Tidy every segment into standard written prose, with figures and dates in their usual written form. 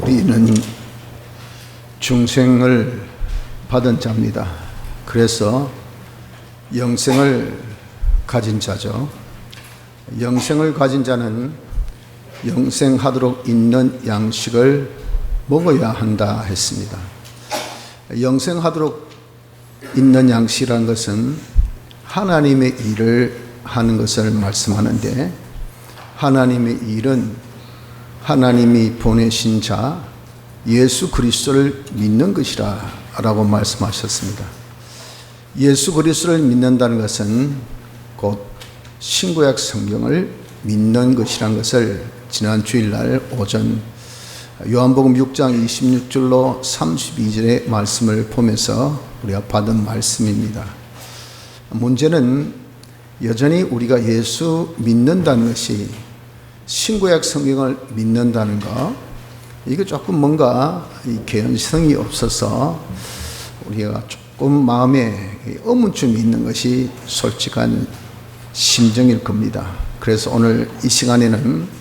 우리는 중생을 받은 자입니다. 그래서 영생을 가진 자죠. 영생을 가진 자는 영생하도록 있는 양식을 먹어야 한다 했습니다. 영생하도록 있는 양식이라는 것은 하나님의 일을 하는 것을 말씀하는데, 하나님의 일은 하나님이 보내신 자 예수 그리스도를 믿는 것이라 라고 말씀하셨습니다. 예수 그리스도를 믿는다는 것은 곧 신구약 성경을 믿는 것이라는 것을 지난 주일날 오전 요한복음 6장 26절로 32절의 말씀을 보면서 우리가 받은 말씀입니다. 문제는 여전히 우리가 예수 믿는다는 것이 신구약 성경을 믿는다는 거, 이게 조금 뭔가 개연성이 없어서 우리가 조금 마음에 의문점이 있는 것이 솔직한 심정일 겁니다. 그래서 오늘 이 시간에는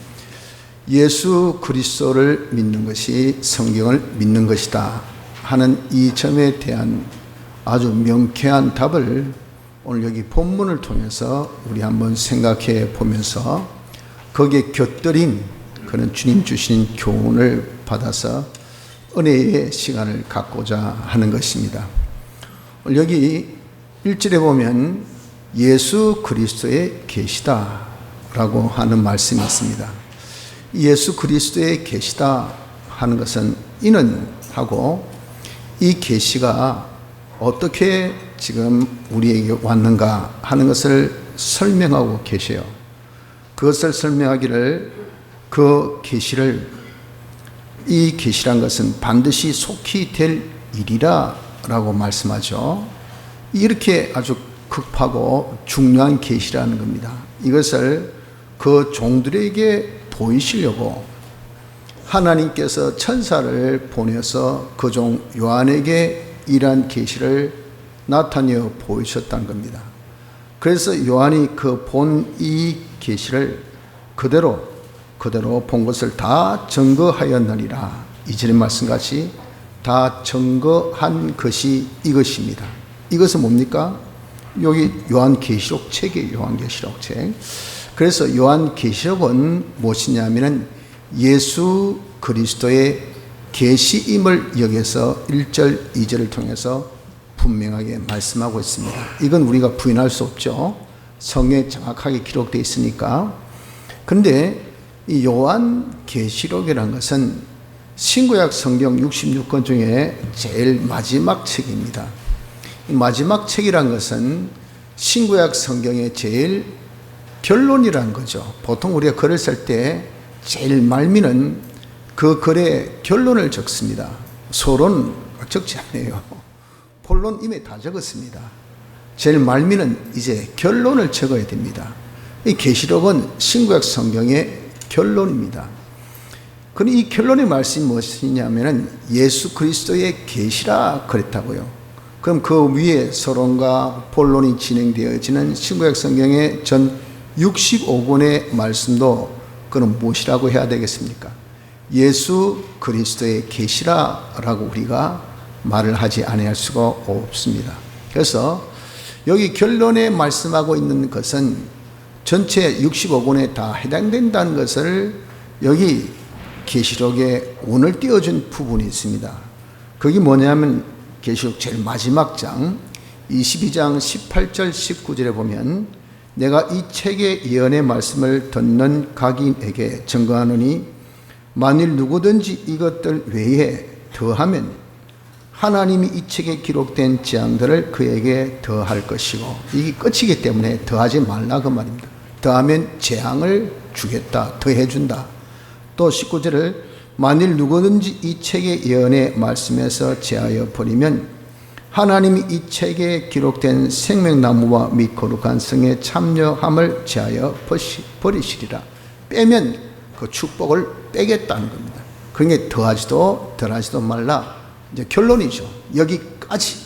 예수 그리스도를 믿는 것이 성경을 믿는 것이다 하는 이 점에 대한 아주 명쾌한 답을 오늘 여기 본문을 통해서 우리 한번 생각해 보면서 거기에 곁들인 그런 주님 주신 교훈을 받아서 은혜의 시간을 갖고자 하는 것입니다. 여기 1절에 보면 예수 그리스도에 계시다 라고 하는 말씀이 있습니다. 예수 그리스도에 계시다 하는 것은 이는 하고 이 계시가 어떻게 지금 우리에게 왔는가 하는 것을 설명하고 계셔요. 그것을 설명하기를 그 계시를, 이 계시란 것은 반드시 속히 될 일이라 라고 말씀하죠. 이렇게 아주 급하고 중요한 계시라는 겁니다. 이것을 그 종들에게 보이시려고 하나님께서 천사를 보내서 그 종 요한에게 이러한 계시를 나타내어 보이셨다는 겁니다. 그래서 요한이 그 본 이 계시를 그대로 본 것을 다 증거하였느니라. 이전의 말씀같이 다 증거한 것이 이것입니다. 이것은 뭡니까? 여기 요한계시록 책이에요. 요한계시록 책. 그래서 요한계시록은 무엇이냐면은 예수 그리스도의 계시임을 여기서 1절, 2절을 통해서 분명하게 말씀하고 있습니다. 이건 우리가 부인할 수 없죠. 성경에 정확하게 기록되어 있으니까. 그런데 이 요한계시록이라는 것은 신구약 성경 66권 중에 제일 마지막 책입니다. 이 마지막 책이란 것은 신구약 성경의 제일 결론이라는 거죠. 보통 우리가 글을 쓸 때 제일 말미는 그 글의 결론을 적습니다. 서론은 적지 않아요. 본론 이미 다 적었습니다. 제일 말미는 이제 결론을 적어야 됩니다. 이 계시록은 신구약 성경의 결론입니다. 그럼 이 결론의 말씀이 무엇이냐면은 예수 그리스도의 계시라 그랬다고요. 그럼 그 위에 서론과 본론이 진행되어지는 신구약 성경의 전 65권의 말씀도 그럼 무엇이라고 해야 되겠습니까? 예수 그리스도의 계시라라고 우리가 말을 하지 않을 수가 없습니다. 그래서 여기 결론에 말씀하고 있는 것은 전체 65권에 다 해당된다는 것을 여기 계시록에 운을 띄워준 부분이 있습니다. 그게 뭐냐면 계시록 제일 마지막 장 22장 18절 19절에 보면 내가 이 책의 예언의 말씀을 듣는 각인에게 증거하노니 만일 누구든지 이것들 외에 더하면 하나님이 이 책에 기록된 재앙들을 그에게 더할 것이고, 이게 끝이기 때문에 더하지 말라 그 말입니다. 더하면 재앙을 주겠다, 더해준다. 또 19절을 만일 누구든지 이 책의 예언의 말씀에서 제하여 버리면 하나님이 이 책에 기록된 생명나무와 및 거룩한 성에 참여함을 제하여 버리시리라. 빼면 그 축복을 빼겠다는 겁니다. 그러니까 더하지도 덜하지도 말라. 이제 결론이죠. 여기까지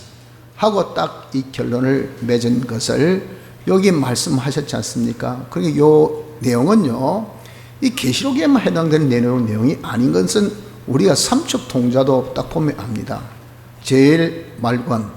하고 딱 이 결론을 맺은 것을 여기 말씀하셨지 않습니까? 그러니까 이 내용은요, 이 계시록에만 해당되는 내용이 아닌 것은 우리가 삼척 통자도 딱 보면 압니다. 제일 말관,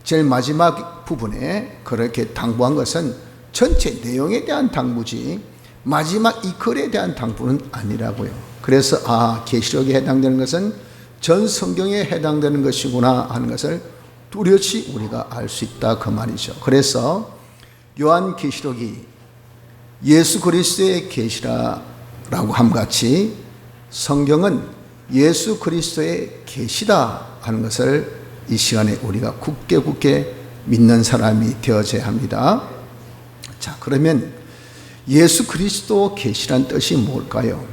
제일 마지막 부분에 그렇게 당부한 것은 전체 내용에 대한 당부지 마지막 이 글에 대한 당부는 아니라고요. 그래서 계시록에 해당되는 것은 전 성경에 해당되는 것이구나 하는 것을 뚜렷이 우리가 알 수 있다 그 말이죠. 그래서 요한계시록이 예수 그리스도의 계시라라고 함같이 성경은 예수 그리스도의 계시다 하는 것을 이 시간에 우리가 굳게 믿는 사람이 되어져야 합니다. 자, 그러면 예수 그리스도 계시란 뜻이 뭘까요?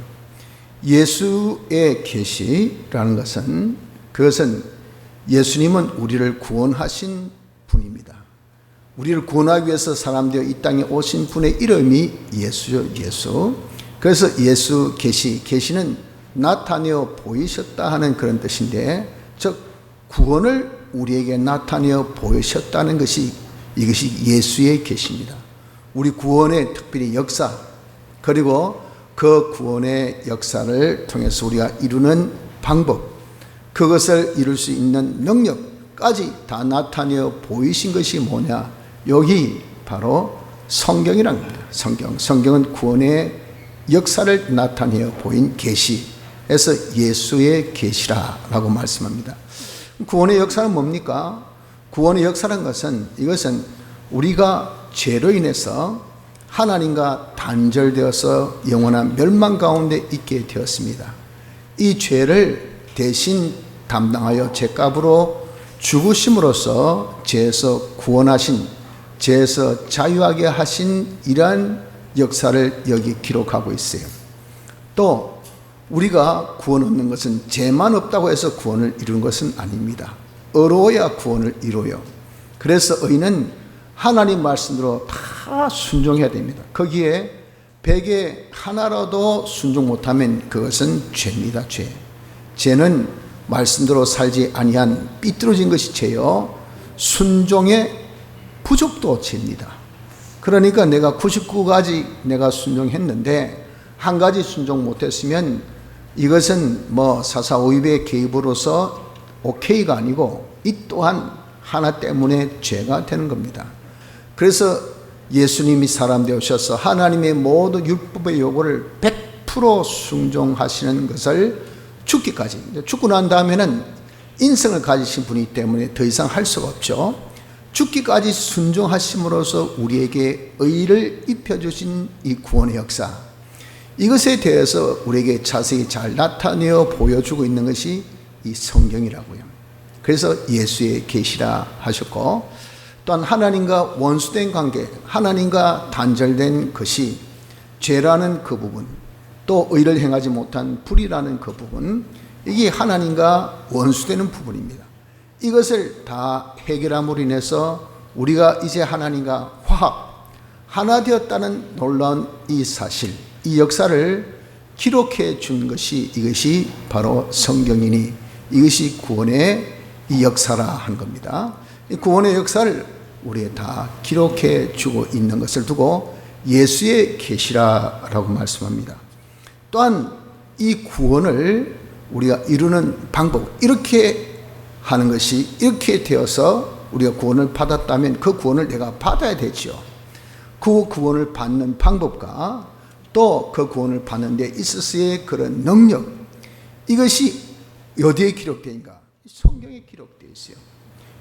예수의 계시라는 것은 그것은 예수님은 우리를 구원하신 분입니다. 우리를 구원하기 위해서 사람 되어 이 땅에 오신 분의 이름이 예수죠. 예수. 그래서 예수 계시는 나타내어 보이셨다 하는 그런 뜻인데, 즉 구원을 우리에게 나타내어 보이셨다는 것이 이것이 예수의 계시입니다. 우리 구원의 특별히 역사, 그리고 그 구원의 역사를 통해서 우리가 이루는 방법, 그것을 이룰 수 있는 능력까지 다 나타내어 보이신 것이 뭐냐? 여기 바로 성경이란 겁니다. 성경은 구원의 역사를 나타내어 보인 계시에서 예수의 계시라고 말씀합니다. 구원의 역사는 뭡니까? 구원의 역사라는 것은 이것은 우리가 죄로 인해서 하나님과 단절되어서 영원한 멸망 가운데 있게 되었습니다. 이 죄를 대신 담당하여 죄값으로 죽으심으로써 죄에서 구원하신, 죄에서 자유하게 하신 이러한 역사를 여기 기록하고 있어요. 또 우리가 구원 얻는 것은 죄만 없다고 해서 구원을 이루는 것은 아닙니다. 의로워야 구원을 이루어요. 그래서 의인은 하나님 말씀대로 다 순종해야 됩니다. 거기에 100에 하나라도 순종 못하면 그것은 죄입니다. 죄는 말씀대로 살지 아니한 삐뚤어진 것이 죄요, 순종의 부족도 죄입니다. 그러니까 내가 99가지 내가 순종했는데 한 가지 순종 못했으면 이것은 사사오입의 개입으로서 오케이가 아니고 이 또한 하나 때문에 죄가 되는 겁니다. 그래서 예수님이 사람 되어셔서 하나님의 모든 율법의 요구를 100% 순종하시는 것을 죽기까지, 죽고 난 다음에는 인생을 가지신 분이기 때문에 더 이상 할 수가 없죠. 죽기까지 순종하심으로써 우리에게 의를 입혀주신 이 구원의 역사, 이것에 대해서 우리에게 자세히 잘 나타내어 보여주고 있는 것이 이 성경이라고요. 그래서 예수의 계시라 하셨고, 또한 하나님과 원수된 관계, 하나님과 단절된 것이 죄라는 그 부분, 또 의를 행하지 못한 불이라는 그 부분, 이게 하나님과 원수되는 부분입니다. 이것을 다 해결함으로 인해서 우리가 이제 하나님과 화합, 하나 되었다는 놀라운 이 사실, 이 역사를 기록해 준 것이 이것이 바로 성경이니 이것이 구원의 이 역사라 한 겁니다. 이 구원의 역사를 우리에 다 기록해 주고 있는 것을 두고 예수의 계시라라고 말씀합니다. 또한 이 구원을 우리가 이루는 방법, 이렇게 하는 것이 이렇게 되어서 우리가 구원을 받았다면 그 구원을 내가 받아야 되죠. 그 구원을 받는 방법과 또 그 구원을 받는 데 있어서의 그런 능력, 이것이 어디에 기록되어 있는가? 성경에 기록되어 있어요.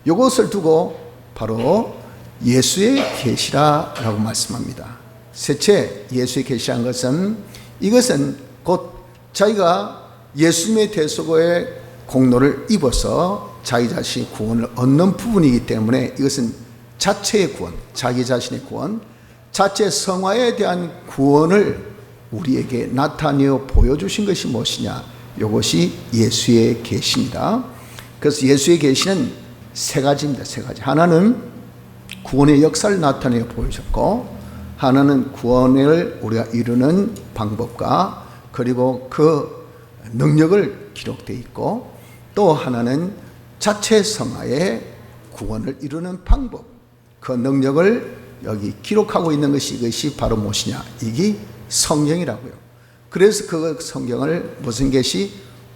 이것을 두고 바로 예수의 계시라라고 말씀합니다. 셋째, 예수의 계시한 것은 이것은 곧 자기가 예수님의 대속의 공로를 입어서 자기 자신이 구원을 얻는 부분이기 때문에 이것은 자체의 구원, 자기 자신의 구원, 자체 성화에 대한 구원을 우리에게 나타내어 보여주신 것이 무엇이냐? 이것이 예수의 계시입니다. 그래서 예수의 계시는 세 가지입니다. 세 가지. 하나는 구원의 역사를 나타내어 보여줬고, 하나는 구원을 우리가 이루는 방법과 그리고 그 능력을 기록되어 있고, 또 하나는 자체 성화의 구원을 이루는 방법, 그 능력을 여기 기록하고 있는 것이 이것이 바로 무엇이냐? 이게 성경이라고요. 그래서 그 성경을 무슨 계시?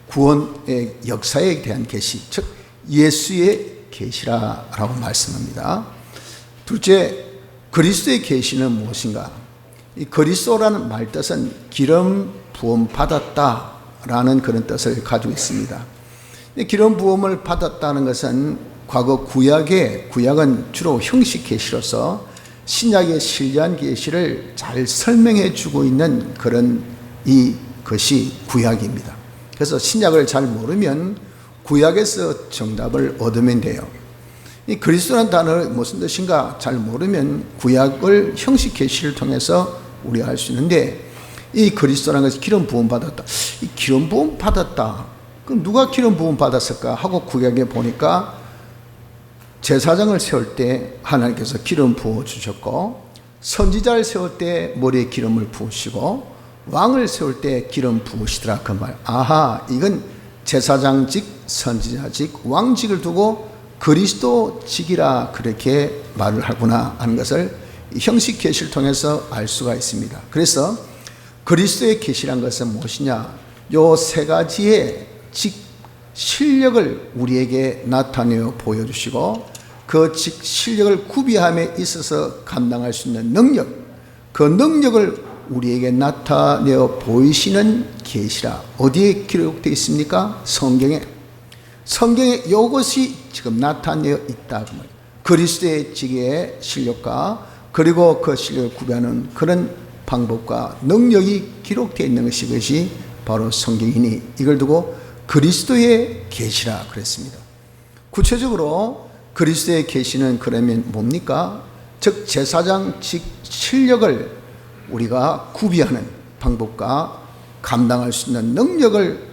구원의 역사에 대한 계시, 즉 예수의 계시라고 말씀합니다. 둘째, 그리스도의 계시는 무엇인가? 이 그리스도라는 말 뜻은 기름 부음 받았다라는 그런 뜻을 가지고 있습니다. 기름 부음을 받았다는 것은 과거 구약은 주로 형식 계시로서 신약의 신뢰한 계시를 잘 설명해 주고 있는 그런 이것이 구약입니다. 그래서 신약을 잘 모르면 구약에서 정답을 얻으면 돼요. 이 그리스도라는 단어가 무슨 뜻인가 잘 모르면 구약을 형식 계시를 통해서 우리가 알 수 있는데, 이 그리스도라는 것이 기름 부음 받았다. 이 기름 부음 받았다. 그럼 누가 기름 부음 받았을까 하고 구약에 보니까 제사장을 세울 때 하나님께서 기름 부어 주셨고, 선지자를 세울 때 머리에 기름을 부으시고, 왕을 세울 때 기름 부으시더라 그 말. 아하, 이건 제사장직, 선지자직, 왕직을 두고 그리스도직이라 그렇게 말을 하구나 하는 것을 형식 계시를 통해서 알 수가 있습니다. 그래서 그리스도의 계시란 것은 무엇이냐? 요 세 가지의 직 실력을 우리에게 나타내어 보여주시고, 그 직 실력을 구비함에 있어서 감당할 수 있는 능력, 그 능력을 우리에게 나타내어 보이시는 계시라. 어디에 기록되어 있습니까? 성경에 이것이 지금 나타내어 있다. 그리스도의 직의 실력과 그리고 그 실력을 구비하는 그런 방법과 능력이 기록되어 있는 것이 바로 성경이니 이걸 두고 그리스도의 계시라 그랬습니다. 구체적으로 그리스도의 계시는 그러면 뭡니까? 즉 제사장 직 실력을 우리가 구비하는 방법과 감당할 수 있는 능력을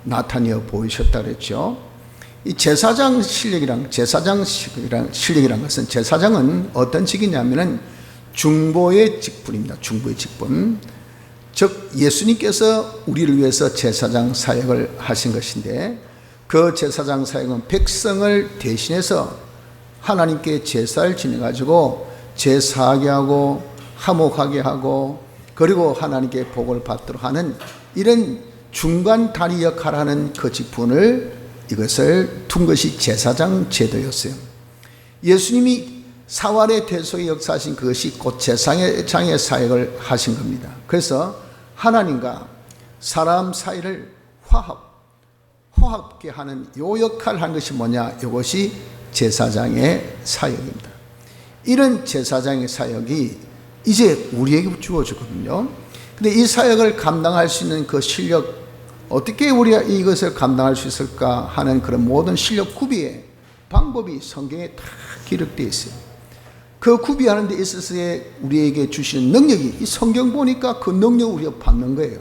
나타내어 보이셨다 그랬죠. 이 제사장 실력이란 것은, 제사장은 어떤 직이냐면은 중보의 직분입니다. 중보의 직분. 즉 예수님께서 우리를 위해서 제사장 사역을 하신 것인데, 그 제사장 사역은 백성을 대신해서 하나님께 제사를 지내가지고 제사하게 하고 화목하게 하고 그리고 하나님께 복을 받도록 하는 이런 중간 다리 역할을 하는 그 직분을, 이것을 둔 것이 제사장 제도였어요. 예수님이 사활의 대속의 역사하신 그것이 곧 제사장의 사역을 하신 겁니다. 그래서 하나님과 사람 사이를 화합게 하는 요 역할을 한 것이 뭐냐? 이것이 제사장의 사역입니다. 이런 제사장의 사역이 이제 우리에게 주어지거든요. 근데 이 사역을 감당할 수 있는 그 실력, 어떻게 우리가 이것을 감당할 수 있을까 하는 그런 모든 실력 구비의 방법이 성경에 다 기록되어 있어요. 그 구비하는 데 있어서의 우리에게 주시는 능력이, 이 성경 보니까 그 능력을 우리가 받는 거예요.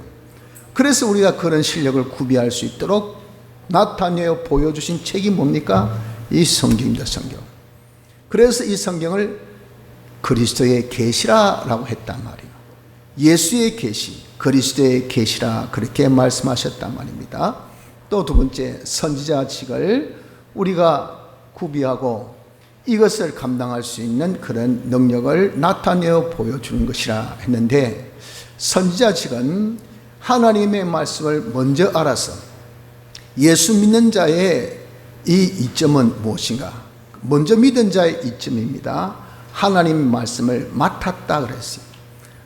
그래서 우리가 그런 실력을 구비할 수 있도록 나타내어 보여주신 책이 뭡니까? 이 성경입니다. 성경. 그래서 이 성경을 그리스도의 계시라라고 했단 말이에요. 예수의 계시, 그리스도의 계시라 그렇게 말씀하셨단 말입니다. 또 두 번째, 선지자직을 우리가 구비하고 이것을 감당할 수 있는 그런 능력을 나타내어 보여주는 것이라 했는데, 선지자직은 하나님의 말씀을 먼저 알아서 예수 믿는 자의 이 이점은 무엇인가? 먼저 믿은 자의 이점입니다. 하나님의 말씀을 맡았다 그랬어요.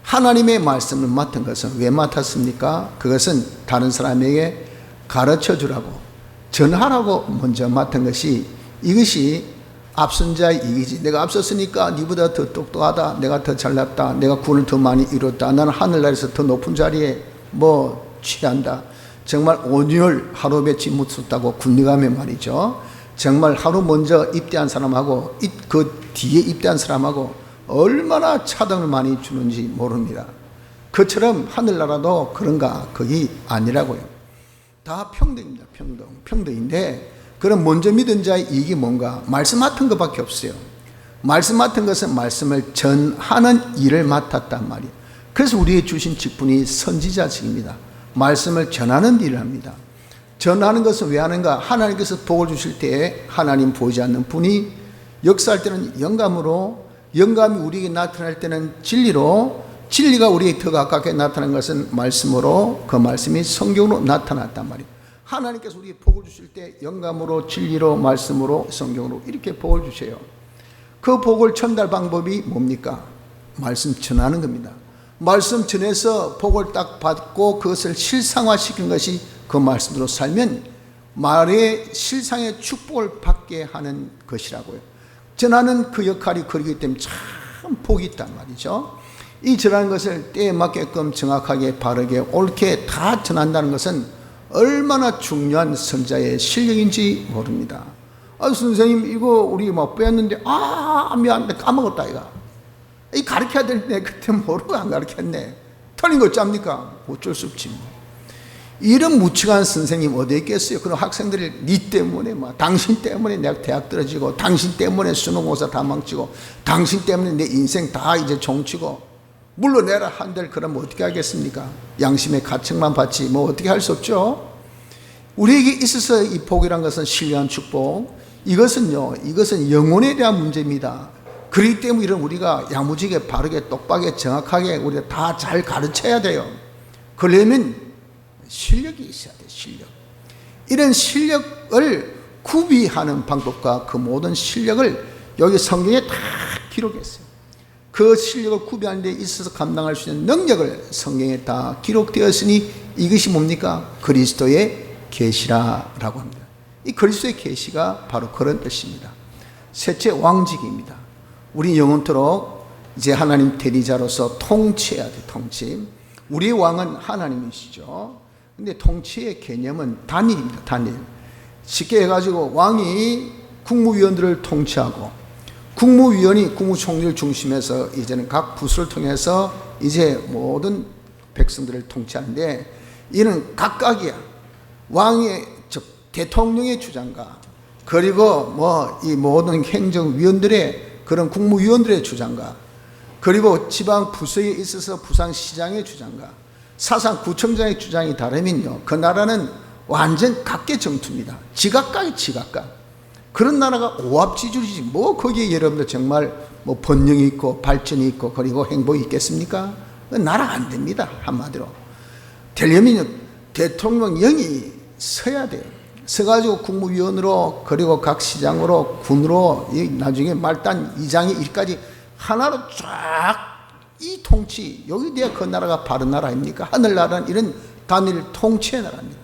하나님의 말씀을 맡은 것은 왜 맡았습니까? 그것은 다른 사람에게 가르쳐 주라고, 전하라고 먼저 맡은 것이, 이것이 앞선 자의 이기지. 내가 앞섰으니까 니보다 더 똑똑하다, 내가 더 잘났다, 내가 구원을 더 많이 이뤘다, 나는 하늘나라에서 더 높은 자리에 취한다. 정말 온유를 하루 배치 묻었다고 군대가면 말이죠. 정말 하루 먼저 입대한 사람하고 그 뒤에 입대한 사람하고 얼마나 차등을 많이 주는지 모릅니다. 그처럼 하늘나라도 그런가? 그게 아니라고요. 다 평등입니다. 평등인데, 그럼 먼저 믿은 자의 이익이 뭔가? 말씀 맡은 것밖에 없어요. 말씀 맡은 것은 말씀을 전하는 일을 맡았단 말이에요. 그래서 우리에게 주신 직분이 선지자직입니다. 말씀을 전하는 일을 합니다. 전하는 것은 왜 하는가? 하나님께서 복을 주실 때에 하나님 보이지 않는 분이 역사할 때는 영감으로, 영감이 우리에게 나타날 때는 진리로, 진리가 우리에게 더 가깝게 나타난 것은 말씀으로, 그 말씀이 성경으로 나타났단 말이에요. 하나님께서 우리에게 복을 주실 때 영감으로, 진리로, 말씀으로, 성경으로 이렇게 복을 주세요. 그 복을 전달 방법이 뭡니까? 말씀 전하는 겁니다. 말씀 전해서 복을 딱 받고 그것을 실상화시킨 것이 그 말씀으로 살면 말의 실상의 축복을 받게 하는 것이라고요. 전하는 그 역할이 그러기 때문에 참 복이 있단 말이죠. 이 전하는 것을 때에 맞게끔 정확하게 바르게 옳게 다 전한다는 것은 얼마나 중요한 선자의 실력인지 모릅니다. 선생님 이거 우리 뭐 빼었는데 미안한데 까먹었다 이거. 이 가르쳐야 되는데 그때 모르고 안 가르쳤네. 틀린 거 짭니까? 어쩔 수 없지 뭐. 이런 무책한 선생님 어디에 있겠어요? 그런 학생들이 니 때문에 당신 때문에 내가 대학 떨어지고, 당신 때문에 수능고사 다 망치고, 당신 때문에 내 인생 다 이제 종치고 물러내라 한들 그러면 어떻게 하겠습니까? 양심의 가책만 받지 뭐 어떻게 할 수 없죠. 우리에게 있어서 이 복이란 것은 신령한 축복, 이것은 영혼에 대한 문제입니다. 그렇기 때문에 이런 우리가 야무지게 바르게 똑바르게 정확하게 우리가 다 잘 가르쳐야 돼요. 그러려면 실력이 있어야 돼요. 실력. 이런 실력을 구비하는 방법과 그 모든 실력을 여기 성경에 다 기록했어요. 그 실력을 구비하는 데 있어서 감당할 수 있는 능력을 성경에 다 기록되었으니 이것이 뭡니까? 그리스도의 계시라라고 합니다. 이 그리스도의 계시가 바로 그런 뜻입니다. 셋째, 왕직입니다. 우리 영원토록 이제 하나님 대리자로서 통치해야 돼. 통치. 우리의 왕은 하나님이시죠. 근데 통치의 개념은 단일입니다. 단일. 쉽게 해가지고 왕이 국무위원들을 통치하고, 국무위원이 국무총리를 중심해서 이제는 각 부서를 통해서 이제 모든 백성들을 통치하는데, 이는 각각이야. 왕의, 즉 대통령의 주장과, 그리고 이 모든 행정위원들의 그런 국무위원들의 주장과, 그리고 지방 부서에 있어서 부산시장의 주장과 사상구청장의 주장이 다르면요, 그 나라는 완전 각계정투입니다. 지각각이 지각각. 그런 나라가 오합지졸이지 뭐 거기에 여러분들 정말 번영이 있고 발전이 있고 그리고 행복이 있겠습니까? 나라가 안 됩니다. 한마디로. 되려면 대통령령이 서야 돼요. 서가지고 국무위원으로, 그리고 각 시장으로, 군으로, 나중에 말단 이장이 일까지 하나로 쫙 이 통치, 여기 대해 그 나라가 바른 나라 아닙니까? 하늘나라는 이런 단일 통치의 나라입니다.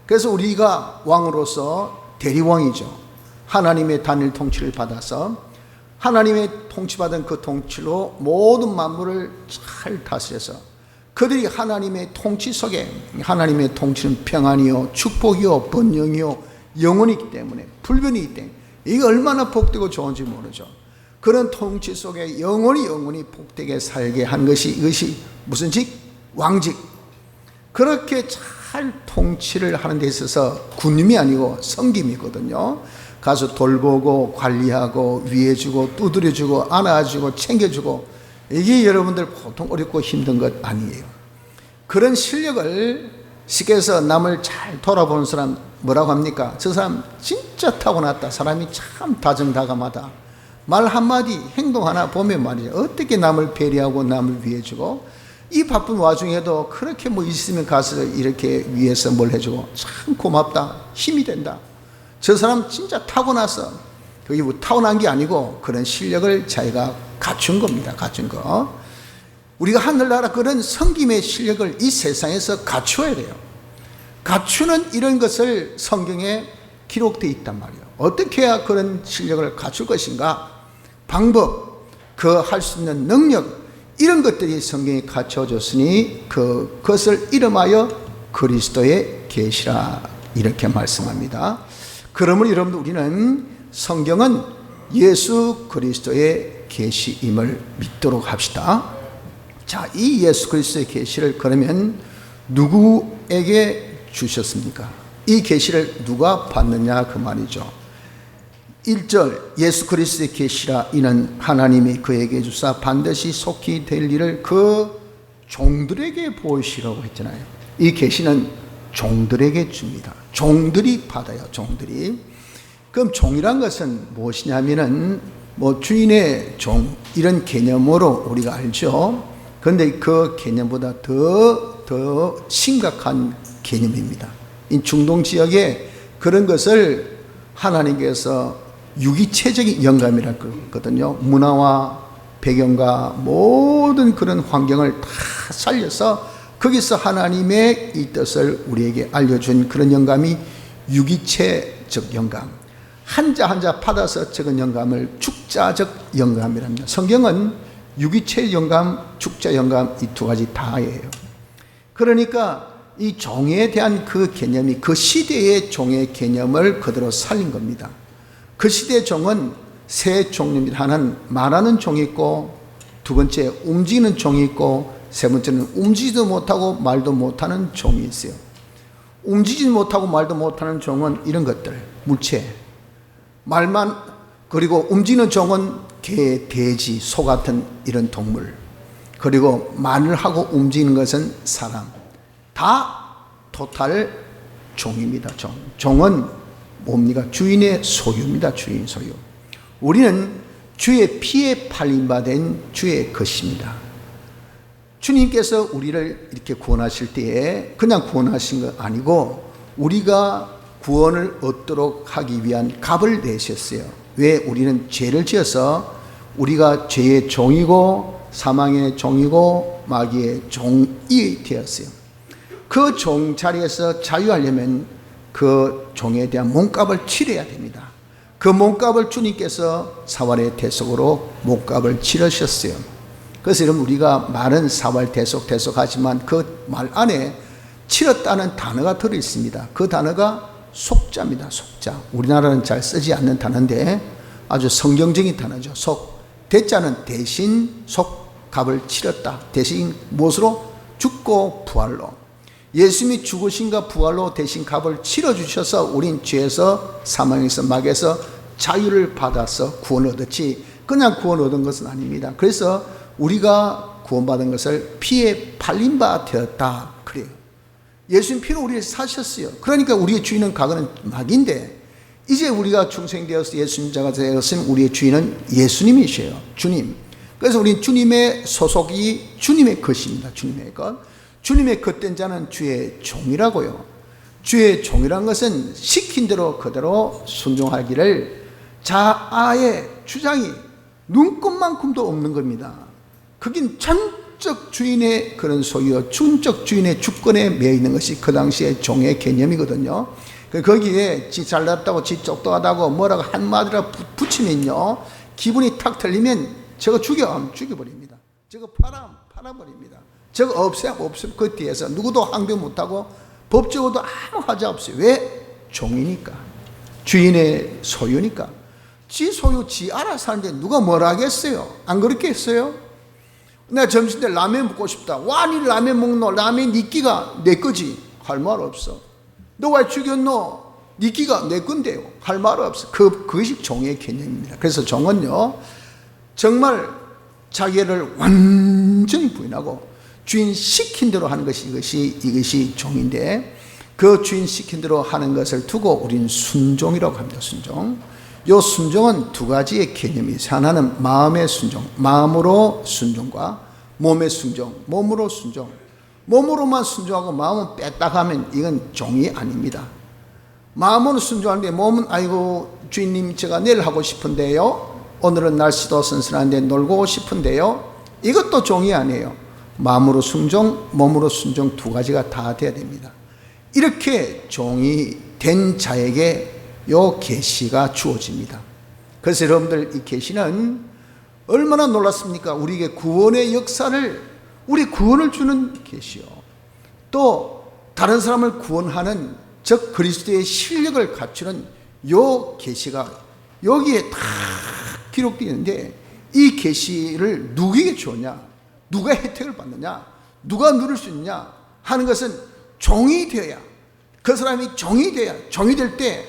그래서 우리가 왕으로서 대리왕이죠. 하나님의 단일 통치를 받아서 하나님의 통치받은 그 통치로 모든 만물을 잘 다스려서 그들이 하나님의 통치 속에, 하나님의 통치는 평안이요, 축복이요, 번영이요, 영원이기 때문에, 불변이기 때문에 이게 얼마나 복되고 좋은지 모르죠. 그런 통치 속에 영원히 복되게 살게 한 것이, 이것이 무슨 직? 왕직. 그렇게 잘 통치를 하는 데 있어서 군임이 아니고 섬김이거든요. 가서 돌보고 관리하고 위해주고 두드려주고 안아주고 챙겨주고, 이게 여러분들 보통 어렵고 힘든 것 아니에요. 그런 실력을 쉽게 해서 남을 잘 돌아보는 사람 뭐라고 합니까? 저 사람 진짜 타고났다. 사람이 참 다정다감하다. 말 한마디 행동 하나 보면 말이죠, 어떻게 남을 배려하고 남을 위해주고, 이 바쁜 와중에도 그렇게 있으면 가서 이렇게 위해서 뭘 해주고, 참 고맙다. 힘이 된다. 저 사람 진짜 타고나서, 그게 타고난 게 아니고 그런 실력을 자기가 갖춘 겁니다. 갖춘 거. 우리가 하늘나라 그런 섬김의 실력을 이 세상에서 갖추어야 돼요. 갖추는 이런 것을 성경에 기록되어 있단 말이에요. 어떻게 해야 그런 실력을 갖출 것인가? 방법, 그 할 수 있는 능력, 이런 것들이 성경에 갖춰졌으니 그것을 이름하여 그리스도의 계시라 이렇게 말씀합니다. 그러므로 여러분들, 우리는 성경은 예수 그리스도의 계시임을 믿도록 합시다. 자, 이 예수 그리스도의 계시를 그러면 누구에게 주셨습니까? 이 계시를 누가 받느냐 그 말이죠. 1절, 예수 그리스도의 계시라 이는 하나님이 그에게 주사 반드시 속히 될 일을 그 종들에게 보이시라고 했잖아요. 이 계시는 종들에게 줍니다. 종들이 받아요. 종들이. 그럼 종이란 것은 무엇이냐면은 주인의 종, 이런 개념으로 우리가 알죠. 그런데 그 개념보다 더 심각한 개념입니다. 이 중동 지역에 그런 것을 하나님께서 유기체적인 영감이라고 그러거든요. 문화와 배경과 모든 그런 환경을 다 살려서 거기서 하나님의 이 뜻을 우리에게 알려준 그런 영감이 유기체적 영감. 한자 한자 받아서 적은 영감을 축자적 영감이랍니다. 성경은 유기체 영감, 축자 영감 이 두 가지 다예요. 그러니까 이 종에 대한 그 개념이 그 시대의 종의 개념을 그대로 살린 겁니다. 그 시대의 종은 세 종류입니다. 하나는 말하는 종이 있고, 두 번째 움직이는 종이 있고, 세 번째는 움직이지도 못하고 말도 못하는 종이 있어요. 움직이지 못하고 말도 못하는 종은 이런 것들, 물체, 말만, 그리고 움직이는 종은 개, 돼지, 소 같은 이런 동물, 그리고 말을 하고 움직이는 것은 사람. 다 토탈 종입니다. 종은 뭡니까? 주인의 소유입니다. 주인 소유. 우리는 주의 피에 팔림받은 주의 것입니다. 주님께서 우리를 이렇게 구원하실 때에 그냥 구원하신 거 아니고 우리가 구원을 얻도록 하기 위한 값을 내셨어요. 왜? 우리는 죄를 지어서 우리가 죄의 종이고 사망의 종이고 마귀의 종이 되었어요. 그 종 자리에서 자유하려면 그 종에 대한 몸값을 치러야 됩니다. 그 몸값을 주님께서 사활의 대속으로 몸값을 치르셨어요. 그래서 여러분, 우리가 말은 사활 대속 하지만 그 말 안에 치렀다는 단어가 들어있습니다. 그 단어가 속자입니다. 속자. 우리나라는 잘 쓰지 않는 단어인데 아주 성경적인 단어죠. 속. 대자는 대신 속값을 치렀다. 대신 무엇으로? 죽고 부활로. 예수님이 죽으신가 부활로 대신 값을 치러주셔서 우린 죄에서 사망에서 마귀에서 자유를 받아서 구원을 얻었지 그냥 구원 얻은 것은 아닙니다. 그래서 우리가 구원받은 것을 피에 팔린 바 되었다 그래요. 예수님 피로 우리를 사셨어요. 그러니까 우리의 주인은 과거는 마귀인데 이제 우리가 중생되어서 예수님 자가 되었으면 우리의 주인은 예수님이셔요. 주님. 그래서 우리는 주님의 소속이 주님의 것입니다. 주님의 것. 주님의 겉된 자는 주의 종이라고요. 주의 종이란 것은 시킨 대로 그대로 순종하기를 자아의 주장이 눈꼽만큼도 없는 겁니다. 그긴 전적 주인의 그런 소유요, 전적 주인의 주권에 매여 있는 것이 그 당시의 종의 개념이거든요. 거기에 지 잘났다고 지 똑똑하다고 뭐라고 한마디라 붙이면요, 기분이 탁 틀리면 저거 죽여버립니다. 저거 팔아버립니다. 저거 없애면 그 뒤에서 누구도 항변 못하고 법적으로도 아무 하자 없어요. 왜? 종이니까. 주인의 소유니까. 지 소유 지 알아서 하는데 누가 뭐라 하겠어요? 안 그렇게 했어요? 내가 점심때 라면 먹고 싶다. 와, 니 라면 먹노? 라면 니 끼가 내 거지. 할 말 없어. 너 왜 죽였노? 니 끼가 내 건데요. 할 말 없어. 그것이 종의 개념입니다. 그래서 종은요, 정말 자기를 완전히 부인하고 주인 시킨 대로 하는 것이 이것이 종인데, 그 주인 시킨 대로 하는 것을 두고 우리는 순종이라고 합니다. 순종. 이 순종은 두 가지의 개념이 있어요. 하나는 마음의 순종, 마음으로 순종과 몸의 순종, 몸으로 순종. 몸으로만 순종하고 마음은 뺐다 하면 이건 종이 아닙니다. 마음으로 순종하는데 몸은 아이고 주인님 제가 내일 하고 싶은데요, 오늘은 날씨도 선선한데 놀고 싶은데요, 이것도 종이 아니에요. 마음으로 순종, 몸으로 순종 두 가지가 다 돼야 됩니다. 이렇게 종이 된 자에게 요 계시가 주어집니다. 그래서 여러분들, 이 계시는 얼마나 놀랐습니까? 우리에게 구원의 역사를, 우리 구원을 주는 계시요, 또 다른 사람을 구원하는 즉 그리스도의 실력을 갖추는 요 계시가 여기에 다 기록되어 있는데, 이 계시를 누구에게 주었냐, 누가 혜택을 받느냐, 누가 누릴 수 있느냐 하는 것은 종이 되어야, 그 사람이 종이 돼야, 종이 될 때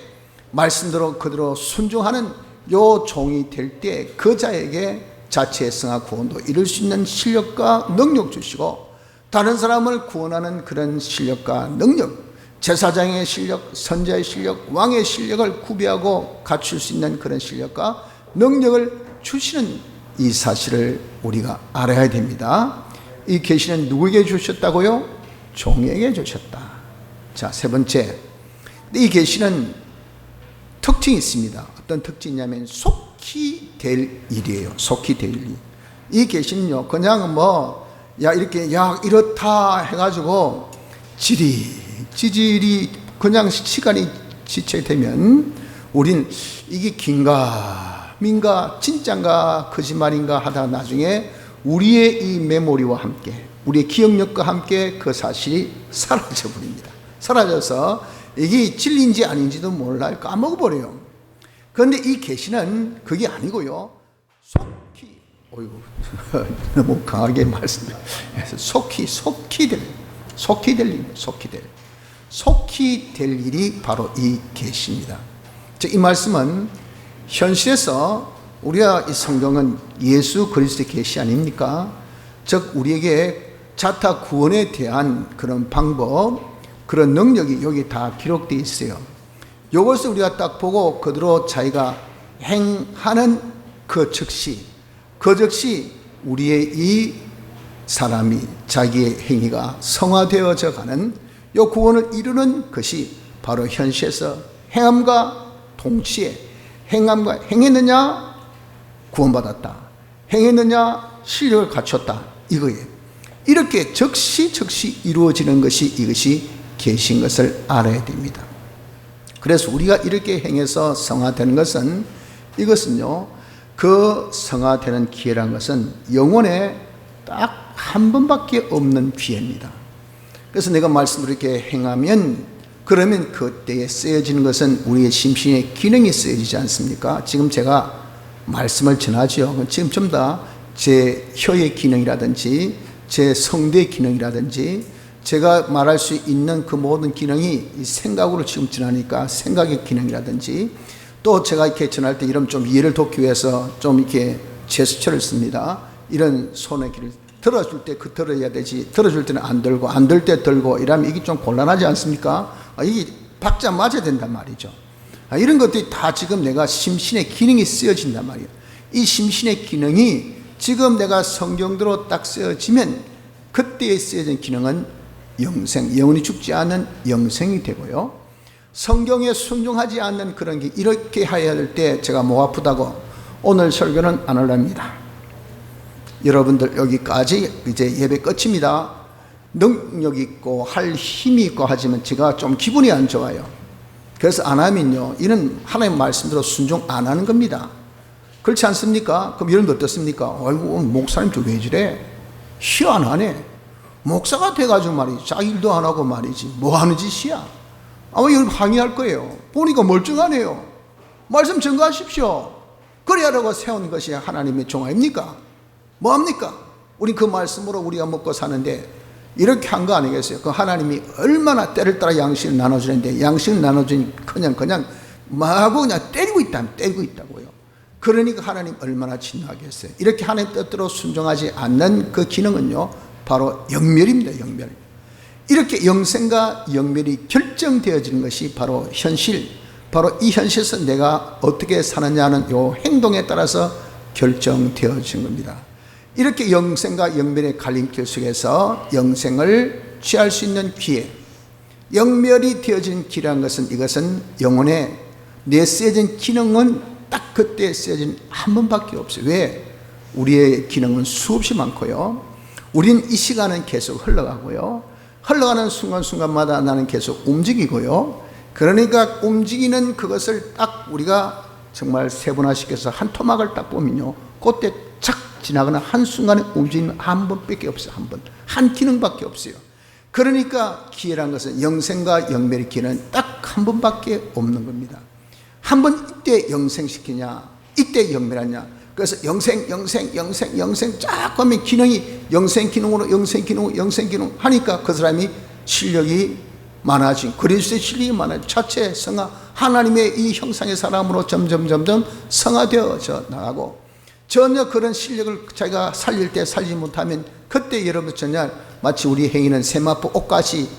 말씀대로 그대로 순종하는 요 종이 될 때 그 자에게 자체의 성화 구원도 이룰 수 있는 실력과 능력 주시고, 다른 사람을 구원하는 그런 실력과 능력, 제사장의 실력, 선자의 실력, 왕의 실력을 구비하고 갖출 수 있는 그런 실력과 능력을 주시는 이 사실을 우리가 알아야 됩니다. 이 계시는 누구에게 주셨다고요? 종에게 주셨다. 자, 세 번째, 이 계시는 특징이 있습니다. 어떤 특징이냐면 속히 될 일이에요. 속히 될 일. 이 계시는요, 그냥 이렇게 이렇다 해가지고 지질이 그냥 시간이 지체되면 우린 이게 긴가 민가 진짠가 거짓말인가 하다 나중에 우리의 이 메모리와 함께, 우리의 기억력과 함께 그 사실이 사라져 버립니다. 사라져서 이게 진리인지 아닌지도 몰라요. 까먹어버려요. 그런데 이 계시는 그게 아니고요, 속히, 너무 강하게 말씀드려요. 속히 될 일이 바로 이 계시입니다. 이 말씀은 현실에서 우리가 이 성경은 예수 그리스도의 계시 아닙니까? 즉 우리에게 자타 구원에 대한 그런 방법, 그런 능력이 여기 다 기록되어 있어요. 이것을 우리가 딱 보고 그대로 자기가 행하는 그 즉시 우리의 이 사람이 자기의 행위가 성화되어져 가는 이 구원을 이루는 것이 바로 현실에서 행함과 동시에 행했느냐 구원받았다, 행했느냐 실력을 갖췄다, 이거예요. 이렇게 즉시 이루어지는 것이 이것이 계신 것을 알아야 됩니다. 그래서 우리가 이렇게 행해서 성화되는 것은, 이것은요, 그 성화되는 기회란 것은 영혼에 딱 한 번밖에 없는 기회입니다. 그래서 내가 말씀을 이렇게 행하면, 그러면 그때에 쓰여지는 것은 우리의 심신의 기능이 쓰여지지 않습니까? 지금 제가 말씀을 전하죠. 지금 좀 다 제 혀의 기능이라든지 제 성대의 기능이라든지 제가 말할 수 있는 그 모든 기능이 생각으로 지금 전하니까 생각의 기능이라든지, 또 제가 이렇게 전할 때 이런 좀 이해를 돕기 위해서 좀 이렇게 제스처를 씁니다. 이런 손의 길을 들어줄 때 들어야 되지, 들어줄 때는 안 들고 안 들 때 들고 이러면 이게 좀 곤란하지 않습니까? 이게 박자 맞아야 된단 말이죠. 이런 것들이 다 지금 내가 심신의 기능이 쓰여진단 말이에요. 이 심신의 기능이 지금 내가 성경대로 딱 쓰여지면 그때에 쓰여진 기능은 영생, 영원히 죽지 않는 영생이 되고요, 성경에 순종하지 않는 그런 게 이렇게 해야 될 때 제가 목 아프다고 오늘 설교는 안 하렵니다. 여러분들 여기까지 이제 예배 끝입니다. 능력 있고 할 힘이 있고 하지만 제가 좀 기분이 안 좋아요. 그래서 안 하면요, 이는 하나님 말씀대로 순종 안 하는 겁니다. 그렇지 않습니까? 그럼 여러분들 어떻습니까? 아이고 목사님 저 왜 저래? 희한하네. 목사가 돼가지고 말이지, 자기 일도 안 하고 말이지, 뭐 하는 짓이야? 아마 여러분 항의할 거예요. 보니까 멀쩡하네요. 말씀 증거하십시오. 그래야라고 세운 것이 하나님의 종아입니까? 뭐합니까? 우리 그 말씀으로 우리가 먹고 사는데 이렇게 한 거 아니겠어요? 그 하나님이 얼마나 때를 따라 양식을 나눠주는데, 양식을 나눠주니 그냥 마구 그냥 때리고 있다고요. 그러니까 하나님 얼마나 진노하겠어요. 이렇게 하나님 뜻대로 순종하지 않는 그 기능은요, 바로 영멸입니다. 영멸. 이렇게 영생과 영멸이 결정되어지는 것이 바로 현실, 바로 이 현실에서 내가 어떻게 사느냐는 요 행동에 따라서 결정되어진 겁니다. 이렇게 영생과 영멸의 갈림길 속에서 영생을 취할 수 있는 기회, 영멸이 되어진 길이라는 것은, 이것은 영혼에 내 쓰여진 기능은 딱 그때 쓰여진 한 번밖에 없어요. 왜? 우리의 기능은 수없이 많고요, 우린 이 시간은 계속 흘러가고요, 흘러가는 순간순간마다 나는 계속 움직이고요, 그러니까 움직이는 그것을 딱 우리가 정말 세분화시켜서 한 토막을 딱 보면요, 그때 착 지나가는 한순간에 움직이는 한 번밖에 없어요. 한 기능밖에 없어요. 그러니까 기회란 것은, 영생과 영멸의 기회는 딱 한 번밖에 없는 겁니다. 한 번 이때 영생시키냐, 이때 영멸하냐. 그래서 영생 쫙 하면 기능이 영생 기능으로 하니까 그 사람이 실력이 많아진, 그리스도의 실력이 많아진, 자체 성화, 하나님의 이 형상의 사람으로 점점 성화되어져 나가고, 전혀 그런 실력을 자기가 살릴 때 살지 못하면 그때 여러분 전혀 마치 우리 행위는 세마포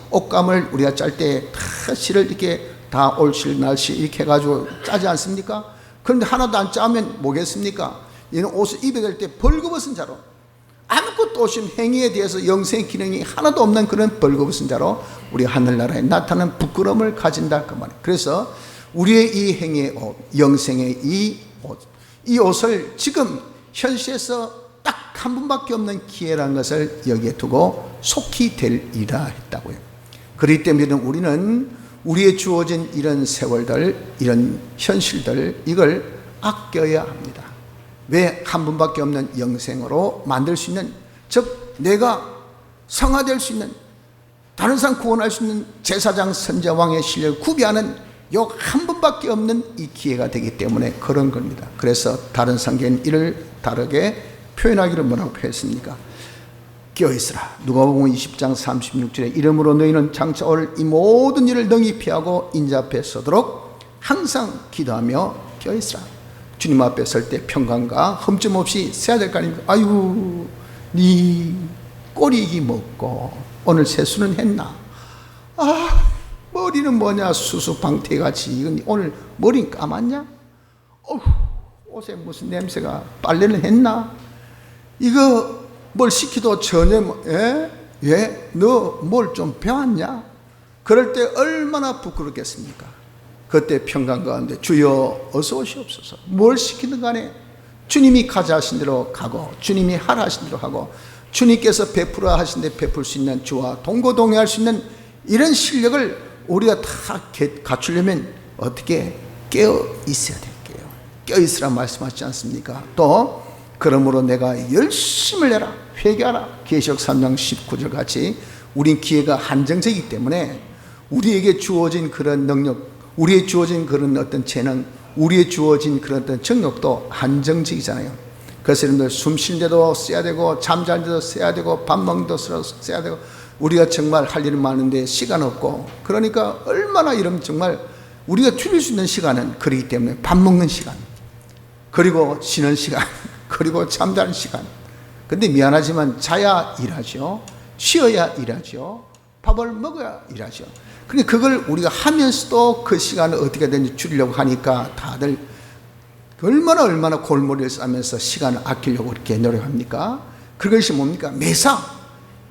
옷감을 우리가 짤 때 다 실을 이렇게 다 올실 날실 이렇게 해가지고 짜지 않습니까? 그런데 하나도 안 짜면 뭐겠습니까? 얘는 옷을 입어야 될 때 벌거벗은 자로 아무것도 없인 행위에 대해서 영생의 기능이 하나도 없는 그런 벌거벗은 자로 우리 하늘나라에 나타나는 부끄러움을 가진다 그 말이에요. 그래서 우리의 이 행위의 옷, 영생의 이 옷을 지금 현실에서 딱 한 번밖에 없는 기회라는 것을 여기에 두고 속히 되리라 했다고요. 그렇기 때문에 우리는 우리의 주어진 이런 세월들, 이런 현실들, 이걸 아껴야 합니다. 왜 한 번밖에 없는 영생으로 만들 수 있는, 즉 내가 성화될 수 있는, 다른 사람 구원할 수 있는 제사장 선지자왕의 신뢰를 구비하는 요 한 번밖에 없는 이 기회가 되기 때문에 그런 겁니다. 그래서 다른 성경은 이를 다르게 표현하기를 뭐라고 표현했습니까? 깨어있으라. 누가복음 20장 36절에 이러므로 너희는 장차 올 이 모든 일을 능히 피하고 인자 앞에 서도록 항상 기도하며 깨어있으라. 주님 앞에 설 때 평강과 흠점 없이 세야 될 거 아닙니까? 아유, 네 꼬리기 먹고 오늘 세수는 했나? 아, 머리는 뭐냐? 수수방태같이. 이건 오늘 머리는 감았냐? 옷에 무슨 냄새가, 빨래는 했나? 이거 뭘 시키도 전혀 왜? 너 뭘 좀 배웠냐? 그럴 때 얼마나 부끄럽겠습니까? 그때 평강 가운데 주여 어서 오시옵소서. 뭘 시키든 간에 주님이 가자 하신 대로 가고, 주님이 하라 하신 대로 하고, 주님께서 베풀어 하신 대 베풀 수 있는 주와 동거동행할 수 있는 이런 실력을 우리가 다 갖추려면 어떻게 깨어 있어야 될게요. 깨어 있으라 말씀하지 않습니까? 또 그러므로 내가 열심을 내라, 회개하라. 계시록 3장 19절 같이 우린 기회가 한정적이기 때문에 우리에게 주어진 그런 능력, 우리의 주어진 그런 어떤 재능, 우리의 주어진 그런 어떤 정력도 한정적이잖아요. 그래서 여러분들 숨 쉴 때도 써야 되고, 잠잘 때도 써야 되고, 밥 먹는 데도 써야 되고, 우리가 정말 할 일은 많은데 시간 없고, 그러니까 얼마나 이러면 정말 우리가 줄일 수 있는 시간은 그렇기 때문에 밥 먹는 시간, 그리고 쉬는 시간, 그리고 잠자는 시간. 근데 미안하지만 자야 일하죠. 쉬어야 일하죠. 밥을 먹어야 일하죠. 그러니까 그걸 우리가 하면서도 그 시간을 어떻게든지 줄이려고 하니까 다들 얼마나 골머리를 싸면서 시간을 아끼려고 그렇게 노력합니까? 그것이 뭡니까? 매사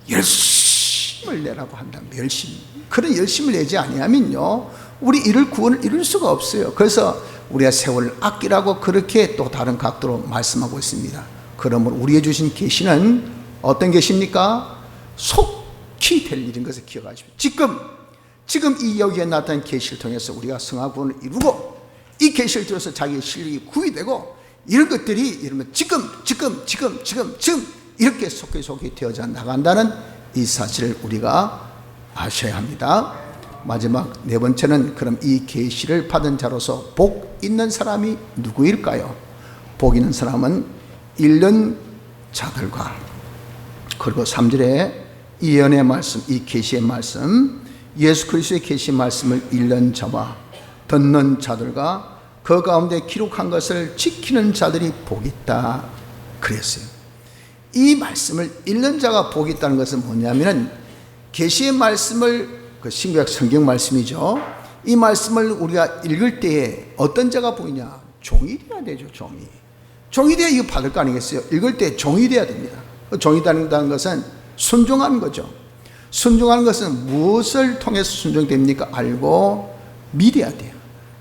열심을 내라고 한다면 열심. 그런 열심을 내지 아니하면요, 우리 이룰 구원을 이룰 수가 없어요. 그래서 우리가 세월을 아끼라고 그렇게 또 다른 각도로 말씀하고 있습니다. 그러므로 우리의 주신 계시는 어떤 계시입니까? 속히 될 일인 것을 기억하십시오. 지금 이 여기에 나타난 계시를 통해서 우리가 성화 구원을 이루고, 이 계시를 통해서 자기의 실력이 구비되고, 이런 것들이 이러면 지금 이렇게 속히 되어져 나간다는 이 사실을 우리가 아셔야 합니다. 마지막 네 번째는, 그럼 이 계시를 받은 자로서 복 있는 사람이 누구일까요? 복 있는 사람은 읽는 자들과, 그리고 3절에 이 예언의 말씀, 이 계시의 말씀, 예수 그리스도의 계시 말씀을 읽는 자와 듣는 자들과 그 가운데 기록한 것을 지키는 자들이 복이 있다 그랬어요. 이 말씀을 읽는 자가 복이 있다는 것은 뭐냐면은, 계시의 말씀을, 그 신구약 성경 말씀이죠. 이 말씀을 우리가 읽을 때에 어떤 자가 보이냐? 종이 돼야 되죠. 종이 돼야 이거 받을 거 아니겠어요? 읽을 때 종이 돼야 됩니다. 종이 된다는 것은 순종하는 거죠. 순종하는 것은 무엇을 통해서 순종됩니까? 알고 믿어야 돼요.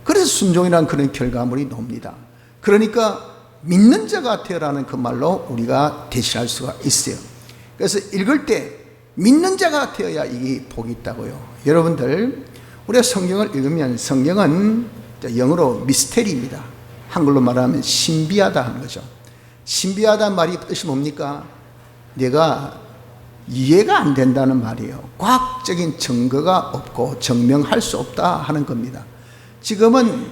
그래서 순종이라는 그런 결과물이 나옵니다. 그러니까 믿는 자가 되어라는 그 말로 우리가 대신할 수가 있어요. 그래서 읽을 때 믿는 자가 되어야 이게 복이 있다고요. 여러분들, 우리가 성경을 읽으면, 성경은 영어로 미스테리입니다. 한글로 말하면 신비하다 하는 거죠. 신비하다는 말이 뜻이 뭡니까? 내가 이해가 안 된다는 말이에요. 과학적인 증거가 없고 증명할 수 없다 하는 겁니다. 지금은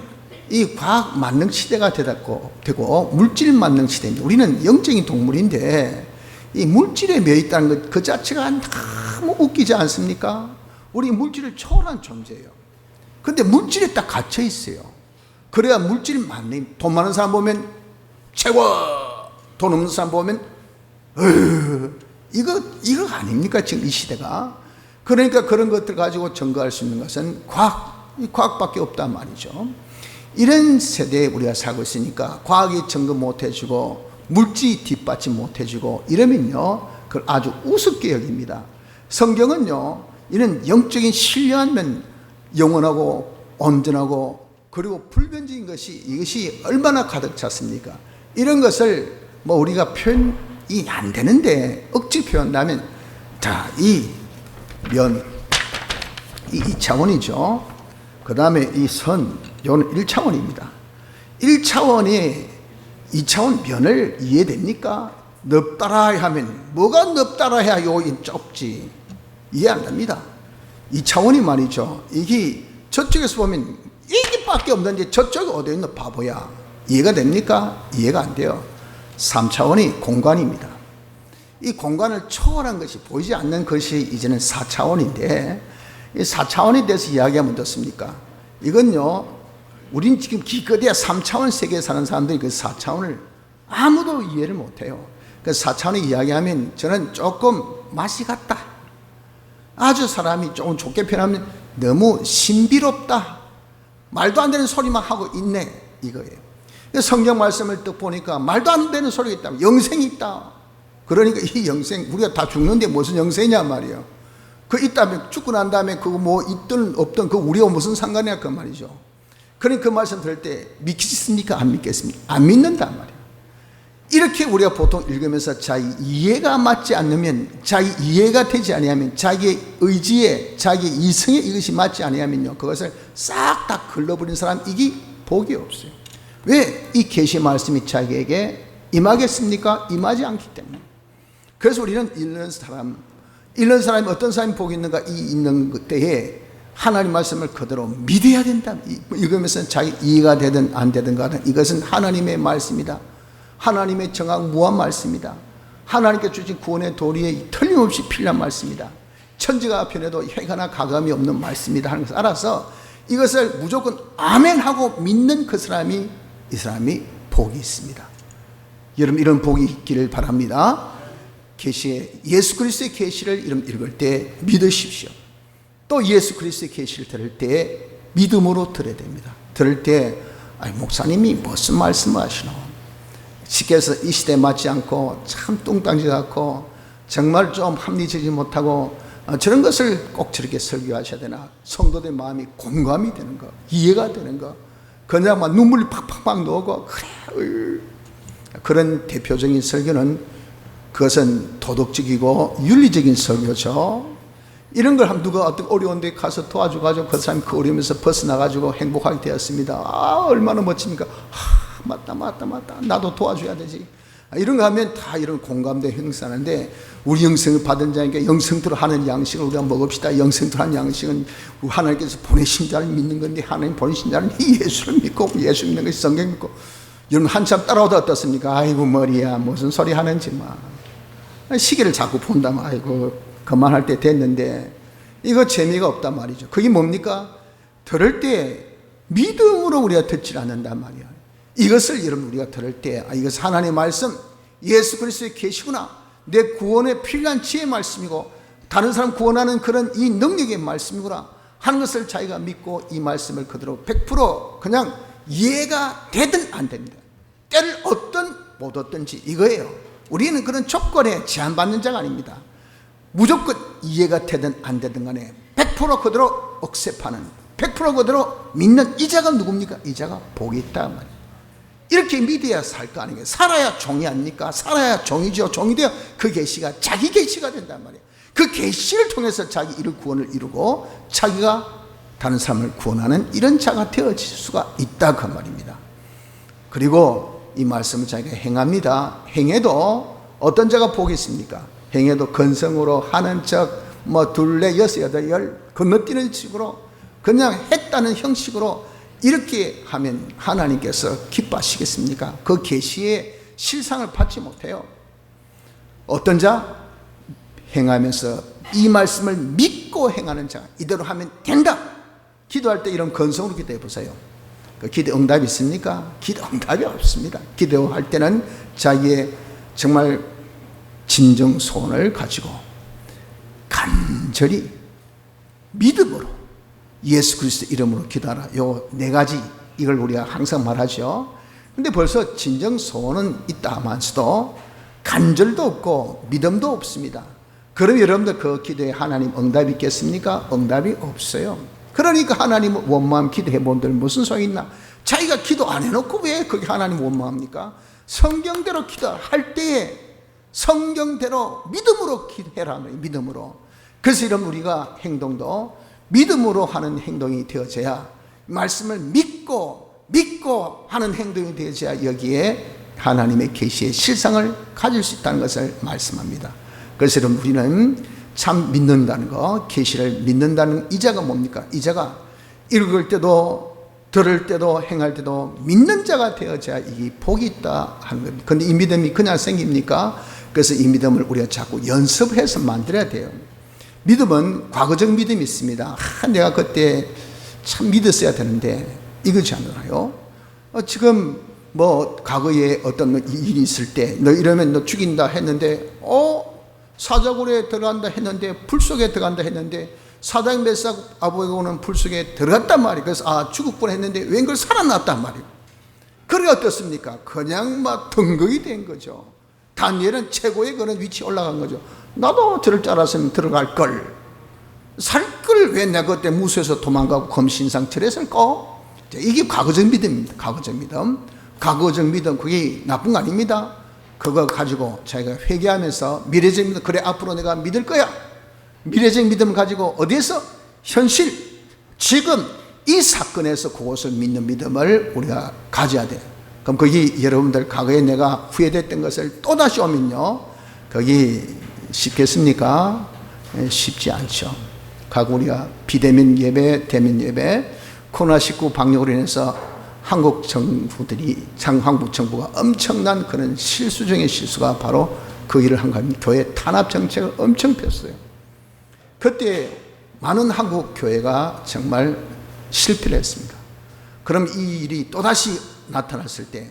이 과학 만능 시대가 되고 물질 만능 시대입니다. 우리는 영적인 동물인데 이 물질에 매여 있다는 것 그 자체가 너무 웃기지 않습니까? 우리 물질을 초월한 존재예요. 근데 물질에 딱 갇혀 있어요. 그래야 물질 만능, 돈 많은 사람 보면 최고, 돈 없는 사람 보면 이거 아닙니까? 지금 이 시대가. 그러니까 그런 것들 가지고 증거할 수 있는 것은 과학밖에 없단 말이죠. 이런 세대에 우리가 살고 있으니까 과학이 증거 못 해주고 물질 뒷받침 못해주고 이러면요, 그걸 아주 우습게 여깁니다. 성경은요, 이런 영적인 신뢰하면 영원하고 온전하고 그리고 불변적인 것이 이것이 얼마나 가득 찼습니까? 이런 것을 뭐 우리가 표현이 안 되는데 억지 표현하면 자, 이 면, 이 2차원이죠. 그 다음에 이 선, 요는 1차원입니다. 1차원이 2차원 면을 이해됩니까? 넓다라 하면 뭐가 넓다라 해야 여기 좁지? 이해 안 됩니다. 2차원이 말이죠. 이게 저쪽에서 보면 이게밖에 없는데 저쪽에 어디 있는 바보야. 이해가 됩니까? 이해가 안 돼요. 3차원이 공간입니다. 이 공간을 초월한 것이 보이지 않는 것이 이제는 4차원인데 이 4차원에 대해서 이야기하면 어떻습니까? 이건요, 우린 지금 기껏해야 3차원 세계에 사는 사람들이 그 4차원을 아무도 이해를 못해요. 그 4차원을 이야기하면 저는 조금 맛이 같다. 아주 사람이 조금 좋게 표현하면 너무 신비롭다. 말도 안 되는 소리만 하고 있네. 이거예요. 성경 말씀을 딱 보니까 말도 안 되는 소리가 있다. 영생이 있다. 그러니까 이 영생, 우리가 다 죽는데 무슨 영생이냐 말이에요. 그 있다면, 죽고 난 다음에 그거 뭐 있든 없든 그 우리가 무슨 상관이야 그 말이죠. 그러니까 그 말씀 들을 때 믿겠습니까? 안 믿겠습니까? 안 믿는단 말이에요. 이렇게 우리가 보통 읽으면서 자기 이해가 맞지 않으면, 자기 이해가 되지 아니하면, 자기의 의지에, 자기의 이성에 이것이 맞지 아니하면요, 그것을 싹 다 걸러버린 사람, 이게 복이 없어요. 왜? 이 계시 말씀이 자기에게 임하겠습니까? 임하지 않기 때문에. 그래서 우리는 읽는 사람이 어떤 사람이 복이 있는가? 이 있는 때에 하나님 말씀을 그대로 믿어야 된다. 읽으면서 자기 이해가 되든 안 되든 간에 이것은 하나님의 말씀이다. 하나님의 정확무한 말씀이다. 하나님께 주신 구원의 도리에 틀림없이 필요한 말씀이다. 천지가 변해도 획하나 가감이 없는 말씀이다 하는 것을 알아서 이것을 무조건 아멘하고 믿는 그 사람이, 이 사람이 복이 있습니다. 여러분, 이런 복이 있기를 바랍니다. 계시에, 예수 그리스도의 계시를 읽을 때 믿으십시오. 또 예수 그리스도의 계시를 들을 때 믿음으로 들어야 됩니다. 들을 때 아니, 목사님이 무슨 말씀을 하시노? 쉽게 해서 이 시대에 맞지 않고 참 뚱땅지 같고 정말 좀 합리적이지 못하고 저런 것을 꼭 저렇게 설교하셔야 되나? 성도들 마음이 공감이 되는 거, 이해가 되는 거, 그냥 막 눈물이 팍팍팍 나오고 그래. 그런 대표적인 설교는 그것은 도덕적이고 윤리적인 설교죠. 이런 걸 하면 누가 어떤 어려운 데 가서 도와줘가지고 그 사람이 그 어려움에서 벗어나가지고 행복하게 되었습니다. 아, 얼마나 멋집니까? 맞다. 나도 도와줘야 되지. 이런 거 하면 다 이런 공감대 형성하는데, 우리 영생을 받은 자니까 영생대로 하는 양식을 우리가 먹읍시다. 영생대로 하는 양식은 하나님께서 보내신 자를 믿는 건데, 하나님 보내신 자는 예수를 믿고, 예수 믿는 것이 성경 믿고. 여러분 한참 따라오다 어떻습니까? 아이고 머리야, 무슨 소리 하는지 막 시계를 자꾸 본다면 아이고 그만할 때 됐는데, 이거 재미가 없단 말이죠. 그게 뭡니까? 들을 때 믿음으로 우리가 듣질 않는단 말이야. 이것을 여러분 우리가 들을 때 이것은 하나님의 말씀, 예수 그리스도의 계시구나, 내 구원에 필요한 지혜의 말씀이고 다른 사람 구원하는 그런 이 능력의 말씀이구나 하는 것을 자기가 믿고 이 말씀을 그대로 100% 그냥 이해가 되든 안 됩니다. 때를 얻든 못 얻든지 이거예요. 우리는 그런 조건에 제한받는 자가 아닙니다. 무조건 이해가 되든 안 되든 간에 100% 그대로 억셉하는, 100% 그대로 믿는 이 자가 누굽니까? 이 자가 복이 있다 말이에요. 이렇게 믿어야 살 거 아니에요. 살아야 종이 아닙니까? 살아야 종이죠. 종이 되어 그 계시가 자기 계시가 된단 말이에요. 그 계시를 통해서 자기 이룰 구원을 이루고 자기가 다른 사람을 구원하는 이런 자가 되어질 수가 있다 그 말입니다. 그리고 이 말씀을 자기가 행합니다. 행해도 어떤 자가 복이 있습니까? 행해도 건성으로 하는 척 뭐 둘레 여섯 여덟 열 건너뛰는 식으로 그냥 했다는 형식으로 이렇게 하면 하나님께서 기뻐하시겠습니까? 그 계시의 실상을 받지 못해요. 어떤 자? 행하면서 이 말씀을 믿고 행하는 자, 이대로 하면 된다. 기도할 때 이런 건성으로 기도해 보세요. 그 기도 응답이 있습니까? 기도 응답이 없습니다. 기도할 때는 자기의 정말 진정 소원을 가지고 간절히 믿음으로 예수 그리스도 이름으로 기도하라. 요 네 가지, 이걸 우리가 항상 말하죠. 근데 벌써 진정 소원은 있다하면서도 간절도 없고 믿음도 없습니다. 그럼 여러분들 그 기도에 하나님 응답이 있겠습니까? 응답이 없어요. 그러니까 하나님 원망 기도해 본들 무슨 소용이 있나? 자기가 기도 안 해놓고 왜 그게 하나님 원망합니까? 성경대로 기도할 때에 성경대로 믿음으로 기도해라. 믿음으로. 그래서 이런 우리가 행동도 믿음으로 하는 행동이 되어져야, 말씀을 믿고 하는 행동이 되어져야 여기에 하나님의 계시의 실상을 가질 수 있다는 것을 말씀합니다. 그래서 여러분, 우리는 참 믿는다는 거, 계시를 믿는다는 이자가 뭡니까? 이자가 읽을 때도 들을 때도 행할 때도 믿는 자가 되어져야 이 복이 있다 하는 겁니다. 그런데 이 믿음이 그냥 생깁니까? 그래서 이 믿음을 우리가 자꾸 연습해서 만들어야 돼요. 믿음은 과거적 믿음이 있습니다. 내가 그때 참 믿었어야 되는데 이거지 않나요? 지금 뭐 과거에 어떤 일이 있을 때 너 이러면 너 죽인다 했는데 사자굴에 들어간다 했는데 불 속에 들어간다 했는데 사장 메삭 아베고는 불 속에 들어갔단 말이에요. 그래서 죽을 뻔했는데 웬걸 살아났단 말이에요. 그게 어떻습니까? 그냥 막 등극이 된 거죠. 다니엘은 최고의 그런 위치에 올라간 거죠. 나도 들을 줄 알았으면 들어갈 걸, 살 걸 왜 내가 그때 무수해서 도망가고 검신상철 했을까? 이게 과거적 믿음입니다. 과거적 믿음. 과거적 믿음, 그게 나쁜 거 아닙니다. 그거 가지고 자기가 회개하면서 미래적 믿음, 그래 앞으로 내가 믿을 거야. 미래적 믿음을 가지고 어디에서? 현실, 지금 이 사건에서 그것을 믿는 믿음을 우리가 가져야 돼요. 그럼 거기 여러분들 과거에 내가 후회됐던 것을 또다시 오면요, 거기 쉽겠습니까? 쉽지 않죠. 과거 우리가 비대면 예배, 대면 예배, 코로나19 방역으로 인해서 한국 정부가 엄청난 그런 실수 중의 실수가 바로 그 일을 한 겁니다. 교회 탄압 정책을 엄청 폈어요. 그때 많은 한국 교회가 정말 실패를 했습니다. 그럼 이 일이 또다시 나타났을 때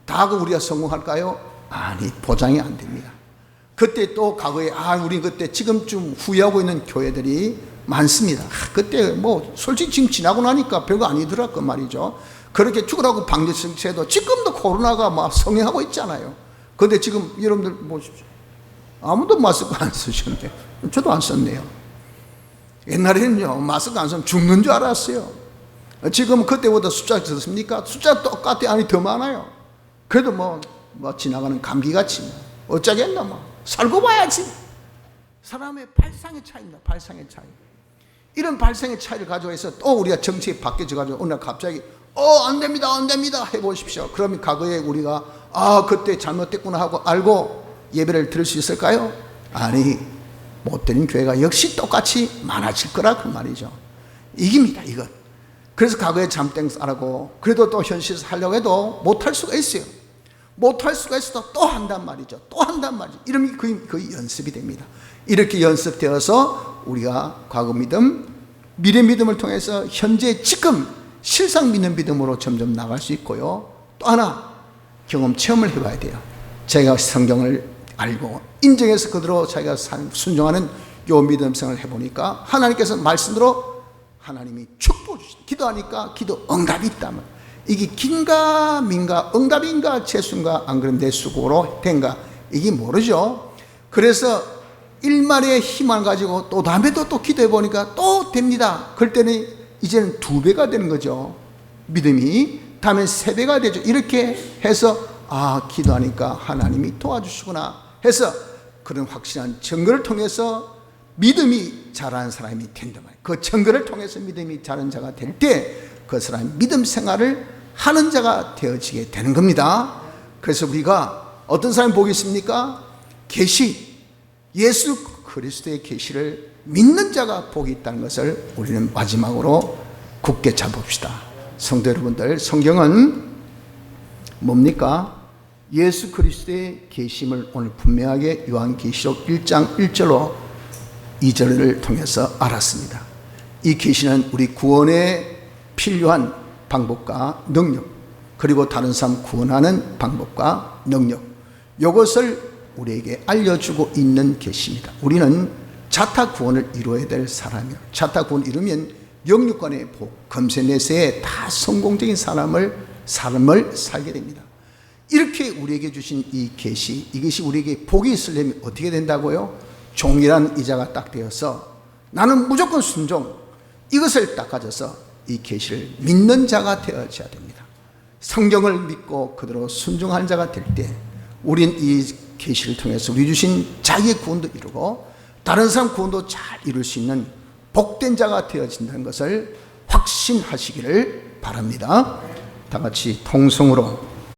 다 우리가 성공할까요? 아니, 보장이 안 됩니다. 그때 또 과거에 우리 그때 지금쯤 후회하고 있는 교회들이 많습니다. 그때 뭐 솔직히 지금 지나고 나니까 별거 아니더라 그 말이죠. 그렇게 죽으라고 방역 정책도 지금도 코로나가 막 성행하고 있잖아요. 그런데 지금 여러분들 보십시오. 아무도 마스크 안 쓰셨는데, 저도 안 썼네요. 옛날에는요, 마스크 안 쓰면 죽는 줄 알았어요. 지금 그때보다 숫자 적습니까? 숫자 똑같아. 아니, 더 많아요. 그래도 뭐 지나가는 감기같이 어쩌겠나, 살고 봐야지. 사람의 발상의 차이입니다. 발상의 차이. 이런 발상의 차이를 가져와서 또 우리가 정치에 바뀌어져가지고 어느 날 갑자기 안 됩니다, 안 됩니다 해보십시오. 그러면 과거에 우리가 그때 잘못됐구나 하고 알고 예배를 드릴 수 있을까요? 아니, 못 드린 교회가 역시 똑같이 많아질 거라 그 말이죠. 이깁니다, 이것. 그래서 과거에 잠땡하라고 그래도 또 현실에서 하려고 해도 못할 수가 있어요. 못할 수가 있어도 또 한단 말이죠. 또 한단 말이죠. 이러면 거의 연습이 됩니다. 이렇게 연습되어서 우리가 과거 믿음, 미래 믿음을 통해서 현재 지금 실상 믿는 믿음으로 점점 나갈 수 있고요. 또 하나 경험 체험을 해봐야 돼요. 자기가 성경을 알고 인정해서 그대로 자기가 순종하는 요 믿음생활을 해보니까 하나님께서 말씀으로 하나님이 축복해 주시다. 기도하니까 기도 응답이 있다면 이게 긴가 민가 응답인가 재수인가 안 그러면 내 수고로 된가 이게 모르죠. 그래서 일말의 힘을 가지고 또 다음에도 또 기도해 보니까 또 됩니다. 그럴 때는 이제는 2배가 되는 거죠. 믿음이 다음엔 3배가 되죠. 이렇게 해서 기도하니까 하나님이 도와주시구나 해서 그런 확실한 증거를 통해서 믿음이 자라는 사람이 된다 말이에요. 그 증거를 통해서 믿음이 자라는 자가 될 때 그 사람이 믿음 생활을 하는 자가 되어지게 되는 겁니다. 그래서 우리가 어떤 사람이 복이 있습니까? 계시, 예수 그리스도의 계시를 믿는 자가 복이 있다는 것을 우리는 마지막으로 굳게 잡읍시다. 성도 여러분들, 성경은 뭡니까? 예수 그리스도의 계심을 오늘 분명하게 요한계시록 1장 1절로 2절을 통해서 알았습니다. 이 계시는 우리 구원에 필요한 방법과 능력, 그리고 다른 사람 구원하는 방법과 능력, 이것을 우리에게 알려주고 있는 계시입니다. 우리는 자타 구원을 이루어야 될 사람이에요. 자타 구원을 이루면 영육간의 복, 금세내세에 다 성공적인 삶을 살게 됩니다. 이렇게 우리에게 주신 이 계시, 이것이 우리에게 복이 있으려면 어떻게 된다고요? 종이란 이자가 딱 되어서 나는 무조건 순종, 이것을 딱 가져서 이 계시를 믿는 자가 되어져야 됩니다. 성경을 믿고 그대로 순종하는 자가 될 때 우린 이 계시를 통해서 우리 주신 자기의 구원도 이루고 다른 사람 구원도 잘 이룰 수 있는 복된 자가 되어진다는 것을 확신하시기를 바랍니다. 다 같이 통성으로